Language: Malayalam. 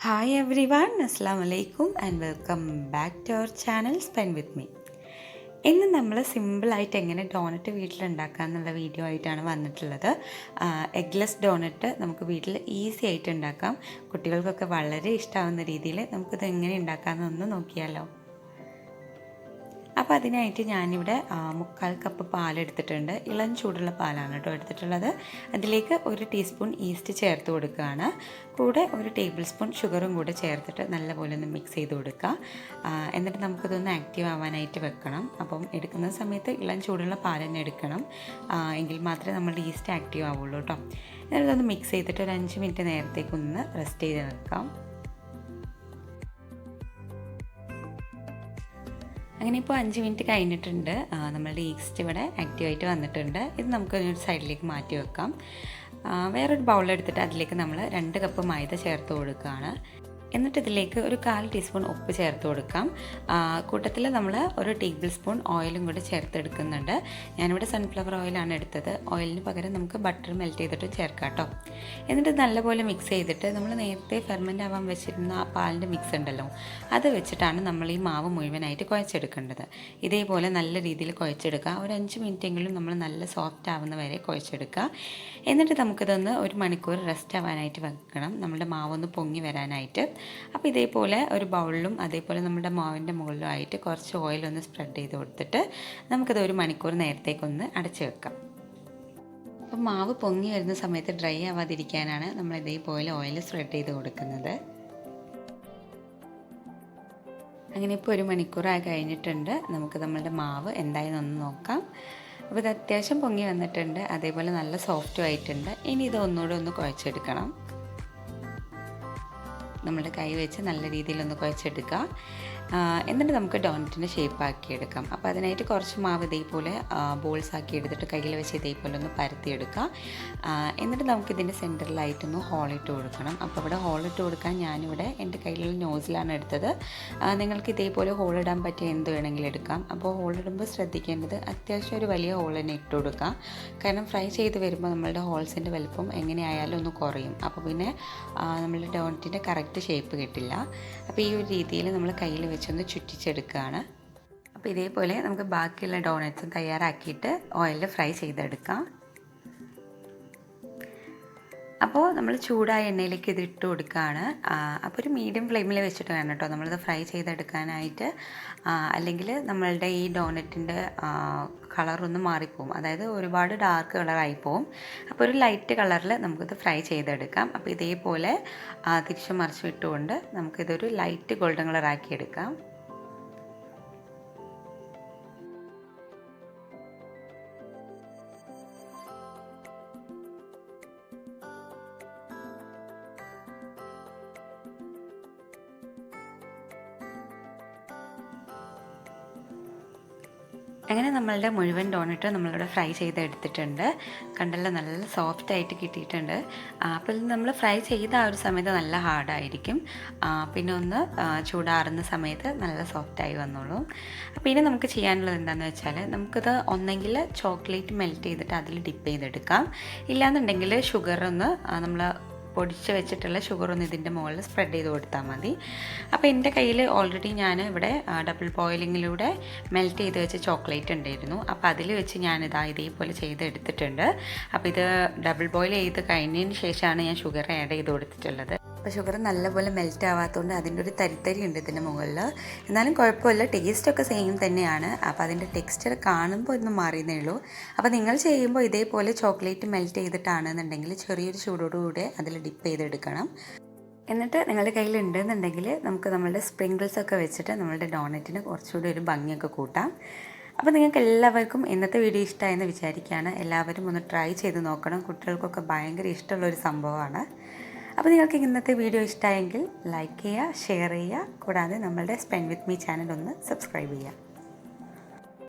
Hi everyone, Assalamu alaikum and welcome back to our channel Spend with me. ഇന്ന് നമ്മൾ സിമ്പിളായിട്ട് എങ്ങനെ ഡോണറ്റ് വീട്ടിലുണ്ടാക്കാം എന്നുള്ള വീഡിയോ ആയിട്ടാണ് വന്നിട്ടുള്ളത്. എഗ്ലെസ് ഡോണറ്റ് നമുക്ക് വീട്ടിൽ ഈസി ആയിട്ട് ഉണ്ടാക്കാം. കുട്ടികൾക്കൊക്കെ വളരെ ഇഷ്ടമാവുന്ന രീതിയിൽ നമുക്കിത് എങ്ങനെ ഉണ്ടാക്കാമെന്നൊന്ന് നോക്കിയാലോ. അപ്പോൾ അതിനായിട്ട് ഞാനിവിടെ 3/4 കപ്പ് പാലെടുത്തിട്ടുണ്ട്. ഇളം ചൂടുള്ള പാലാണ് കേട്ടോ എടുത്തിട്ടുള്ളത്. അതിലേക്ക് 1 ടീസ്പൂൺ ഈസ്റ്റ് ചേർത്ത് കൊടുക്കുകയാണ്. കൂടെ 1 ടേബിൾ സ്പൂൺ ഷുഗറും കൂടെ ചേർത്തിട്ട് നല്ലപോലെ ഒന്ന് മിക്സ് ചെയ്ത് കൊടുക്കുക. എന്നിട്ട് നമുക്കിതൊന്ന് ആക്റ്റീവ് ആവാനായിട്ട് വെക്കണം. അപ്പം എടുക്കുന്ന സമയത്ത് ഇളം ചൂടുള്ള പാൽ തന്നെ എടുക്കണം, എങ്കിൽ മാത്രമേ നമ്മളുടെ ഈസ്റ്റ് ആക്റ്റീവ് ആവുള്ളൂ കേട്ടോ. എന്നിട്ടൊന്ന് മിക്സ് ചെയ്തിട്ട് ഒരു 5 മിനിറ്റ് നേരത്തേക്കൊന്ന് റെസ്റ്റ് ചെയ്ത് വെക്കാം. അങ്ങനെ ഇപ്പോൾ 5 മിനിറ്റ് കഴിഞ്ഞിട്ടുണ്ട്. നമ്മളുടെ ഈസ്റ്റ് ഇവിടെ ആക്റ്റീവായിട്ട് വന്നിട്ടുണ്ട്. ഇത് നമുക്ക് ഒരു സൈഡിലേക്ക് മാറ്റി വെക്കാം. വേറൊരു ബൗളെടുത്തിട്ട് അതിലേക്ക് നമ്മൾ 2 കപ്പ് മൈദ ചേർത്ത് കൊടുക്കുകയാണ്. എന്നിട്ട് ഇതിലേക്ക് ഒരു 1/4 ടീസ്പൂൺ ഉപ്പ് ചേർത്ത് കൊടുക്കാം. കൂട്ടത്തിൽ നമ്മൾ 1 ടേബിൾ സ്പൂൺ ഓയിലും കൂടി ചേർത്തെടുക്കുന്നുണ്ട്. ഞാനിവിടെ സൺഫ്ലവർ ഓയിലാണ് എടുത്തത്. ഓയിലിന് പകരം നമുക്ക് ബട്ടർ മെൽറ്റ് ചെയ്തിട്ട് ചേർക്കാം കേട്ടോ. എന്നിട്ട് നല്ലപോലെ മിക്സ് ചെയ്തിട്ട് നമ്മൾ നേരത്തെ ഫെർമെൻ്റ് ആവാൻ വെച്ചിരുന്ന ആ പാലിൻ്റെ മിക്സ് ഉണ്ടല്ലോ, അത് വെച്ചിട്ടാണ് നമ്മൾ ഈ മാവ് മുഴുവനായിട്ട് കുഴച്ചെടുക്കേണ്ടത്. ഇതേപോലെ നല്ല രീതിയിൽ കുഴച്ചെടുക്കുക. ഒരു 5 മിനിറ്റെങ്കിലും നമ്മൾ നല്ല സോഫ്റ്റ് ആവുന്ന വരെ കുഴച്ചെടുക്കുക. എന്നിട്ട് നമുക്കിതൊന്ന് 1 മണിക്കൂർ റെസ്റ്റ് ആവാനായിട്ട് വെക്കണം, നമ്മുടെ മാവൊന്ന് പൊങ്ങി വരാനായിട്ട്. അപ്പോൾ ഇതേപോലെ ഒരു ബൗളിലും അതേപോലെ നമ്മുടെ മാവിൻ്റെ മുകളിലും ആയിട്ട് കുറച്ച് ഓയിലൊന്ന് സ്പ്രെഡ് ചെയ്ത് കൊടുത്തിട്ട് നമുക്കത് 1 മണിക്കൂർ നേരത്തേക്കൊന്ന് അടച്ചു വെക്കാം. അപ്പോൾ മാവ് പൊങ്ങി വരുന്ന സമയത്ത് ഡ്രൈ ആവാതിരിക്കാനാണ് നമ്മൾ ഇതേപോലെ ഓയിൽ സ്പ്രെഡ് ചെയ്ത് കൊടുക്കുന്നത്. അങ്ങനെ ഇപ്പോൾ 1 മണിക്കൂറായി കഴിഞ്ഞിട്ടുണ്ട്. നമുക്ക് നമ്മളുടെ മാവ് എന്തായെന്ന് ഒന്ന് നോക്കാം. അപ്പോൾ ഇത് അത്യാവശ്യം പൊങ്ങി വന്നിട്ടുണ്ട്, അതേപോലെ നല്ല സോഫ്റ്റും ആയിട്ടുണ്ട്. ഇനി ഇത് ഒന്നുകൂടെ ഒന്ന് കുഴച്ചെടുക്കണം. നമ്മുടെ കൈ വെച്ച് നല്ല രീതിയിലൊന്ന് കുഴച്ചെടുക്കുക. എന്നിട്ട് നമുക്ക് ഡോണറ്റിൻ്റെ ഷേപ്പ് ആക്കി എടുക്കാം. അപ്പോൾ അതിനായിട്ട് കുറച്ച് മാവ് ഇതേപോലെ ബോൾസ് ആക്കി എടുത്തിട്ട് കയ്യിൽ വെച്ച് ഇതേപോലെ ഒന്ന് പരത്തിയെടുക്കുക. എന്നിട്ട് നമുക്കിതിൻ്റെ സെൻറ്ററിലായിട്ടൊന്ന് ഹോളിട്ട് കൊടുക്കണം. അപ്പോൾ ഇവിടെ ഹോളിട്ട് കൊടുക്കാൻ ഞാനിവിടെ എൻ്റെ കയ്യിലുള്ള നോസിലാണ് എടുത്തത്. നിങ്ങൾക്ക് ഇതേപോലെ ഹോളിടാൻ പറ്റിയ എന്ത് വേണമെങ്കിലും എടുക്കാം. അപ്പോൾ ഹോളിടുമ്പോൾ ശ്രദ്ധിക്കേണ്ടത് അത്യാവശ്യം ഒരു വലിയ ഹോൾ തന്നെ ഇട്ട് കൊടുക്കുക. കാരണം ഫ്രൈ ചെയ്ത് വരുമ്പോൾ നമ്മളുടെ ഹോൾസിൻ്റെ വലുപ്പം എങ്ങനെയായാലും ഒന്ന് കുറയും. അപ്പോൾ പിന്നെ നമ്മളുടെ ഡോണറ്റിൻ്റെ കറക്റ്റ് ഷേപ്പ് കിട്ടില്ല. അപ്പോൾ ഈ ഒരു രീതിയിൽ നമ്മൾ കയ്യിൽ വെച്ചൊന്ന് ചുറ്റിച്ചെടുക്കുകയാണ്. അപ്പോൾ ഇതേപോലെ നമുക്ക് ബാക്കിയുള്ള ഡോണറ്റ്സും തയ്യാറാക്കിയിട്ട് ഓയിലിൽ ഫ്രൈ ചെയ്തെടുക്കാം. അപ്പോൾ നമ്മൾ ചൂടായ എണ്ണയിലേക്ക് ഇത് ഇട്ട് കൊടുക്കുകയാണ്. അപ്പോൾ ഒരു മീഡിയം ഫ്ലെയിമിൽ വെച്ചിട്ട് വേണം കേട്ടോ നമ്മളിത് ഫ്രൈ ചെയ്തെടുക്കാനായിട്ട്. അല്ലെങ്കിൽ നമ്മളുടെ ഈ ഡോണറ്റിൻ്റെ കളറൊന്ന് മാറിപ്പോവും, അതായത് ഒരുപാട് ഡാർക്ക് കളറായി പോവും. അപ്പോൾ ഒരു ലൈറ്റ് കളറിൽ നമുക്കിത് ഫ്രൈ ചെയ്തെടുക്കാം. അപ്പോൾ ഇതേപോലെ തിരിച്ചു മറിച്ച് ഇട്ടുകൊണ്ട് നമുക്കിതൊരു ലൈറ്റ് ഗോൾഡൻ കളറാക്കി എടുക്കാം. അങ്ങനെ നമ്മളുടെ മുഴുവൻ ഡോണറ്റ് നമ്മളിവിടെ ഫ്രൈ ചെയ്തെടുത്തിട്ടുണ്ട്. കണ്ടല്ലോ, നല്ല സോഫ്റ്റ് ആയിട്ട് കിട്ടിയിട്ടുണ്ട്. അപ്പോൾ ഇത് നമ്മൾ ഫ്രൈ ചെയ്ത ആ ഒരു സമയത്ത് നല്ല ഹാർഡായിരിക്കും, പിന്നെ ഒന്ന് ചൂടാറുന്ന സമയത്ത് നല്ല സോഫ്റ്റായി വന്നോളൂ. അപ്പോൾ ഇനി നമുക്ക് ചെയ്യാനുള്ളത് എന്താണെന്ന് വെച്ചാൽ നമുക്കിത് ഒന്നെങ്കിൽ ചോക്ലേറ്റ് മെൽറ്റ് ചെയ്തിട്ട് അതിൽ ഡിപ്പ് ചെയ്തെടുക്കാം, ഇല്ലാന്നുണ്ടെങ്കിൽ ഷുഗറൊന്ന് നമ്മൾ പൊടിച്ച് വെച്ചിട്ടുള്ള ഷുഗറൊന്ന് ഇതിൻ്റെ മുകളിൽ സ്പ്രെഡ് ചെയ്ത് കൊടുത്താൽ മതി. അപ്പോൾ എൻ്റെ കയ്യിൽ ഓൾറെഡി ഞാൻ ഇവിടെ ഡബിൾ ബോയിലിങ്ങിലൂടെ മെൽറ്റ് ചെയ്ത് വെച്ച ചോക്ലേറ്റ് ഉണ്ടായിരുന്നു. അപ്പോൾ അതിൽ വെച്ച് ഞാനിതാ ഇതേപോലെ ചെയ്തെടുത്തിട്ടുണ്ട്. അപ്പോൾ ഇത് ഡബിൾ ബോയിൽ ചെയ്ത് കഴിഞ്ഞതിന് ശേഷമാണ് ഞാൻ ഷുഗർ ആഡ് ചെയ്ത് കൊടുത്തിട്ടുള്ളത്. അപ്പോൾ ഷുഗർ നല്ലപോലെ മെൽറ്റ് ആവാത്തതുകൊണ്ട് അതിൻ്റെ ഒരു തരിത്തരി ഉണ്ട് ഇതിൻ്റെ മുകളിൽ. എന്നാലും കുഴപ്പമില്ല, ടേസ്റ്റൊക്കെ സെയിം തന്നെയാണ്. അപ്പോൾ അതിൻ്റെ ടെക്സ്ചർ കാണുമ്പോൾ ഒന്ന് മാറിയെന്നേ ഉള്ളൂ. അപ്പോൾ നിങ്ങൾ ചെയ്യുമ്പോൾ ഇതേപോലെ ചോക്ലേറ്റ് മെൽറ്റ് ചെയ്തിട്ടാണെന്നുണ്ടെങ്കിൽ ചെറിയൊരു ചൂടോടുകൂടെ അതിൽ ഡിപ്പ് ചെയ്തെടുക്കണം. എന്നിട്ട് നിങ്ങളുടെ കയ്യിൽ ഉണ്ടെന്നുണ്ടെങ്കിൽ നമുക്ക് നമ്മളുടെ സ്പ്രിങ്കിൾസൊക്കെ വെച്ചിട്ട് നമ്മളുടെ ഡോണറ്റിന് കുറച്ചുകൂടി ഒരു ഭംഗിയൊക്കെ കൂട്ടാം. അപ്പോൾ നിങ്ങൾക്ക് എല്ലാവർക്കും ഇന്നത്തെ വീഡിയോ ഇഷ്ടമായെന്ന് വിചാരിക്കുകയാണ്. എല്ലാവരും ഒന്ന് ട്രൈ ചെയ്ത് നോക്കണം, കുട്ടികൾക്കൊക്കെ ഭയങ്കര ഇഷ്ടമുള്ളൊരു സംഭവമാണ്. അപ്പോൾ നിങ്ങൾക്ക് ഇന്നത്തെ വീഡിയോ ഇഷ്ടമായെങ്കിൽ ലൈക്ക് ചെയ്യുക, ഷെയർ ചെയ്യുക, കൂടാതെ നമ്മളുടെ സ്പെൻഡ് വിത്ത് മീ ചാനൽ ഒന്ന് സബ്സ്ക്രൈബ് ചെയ്യുക.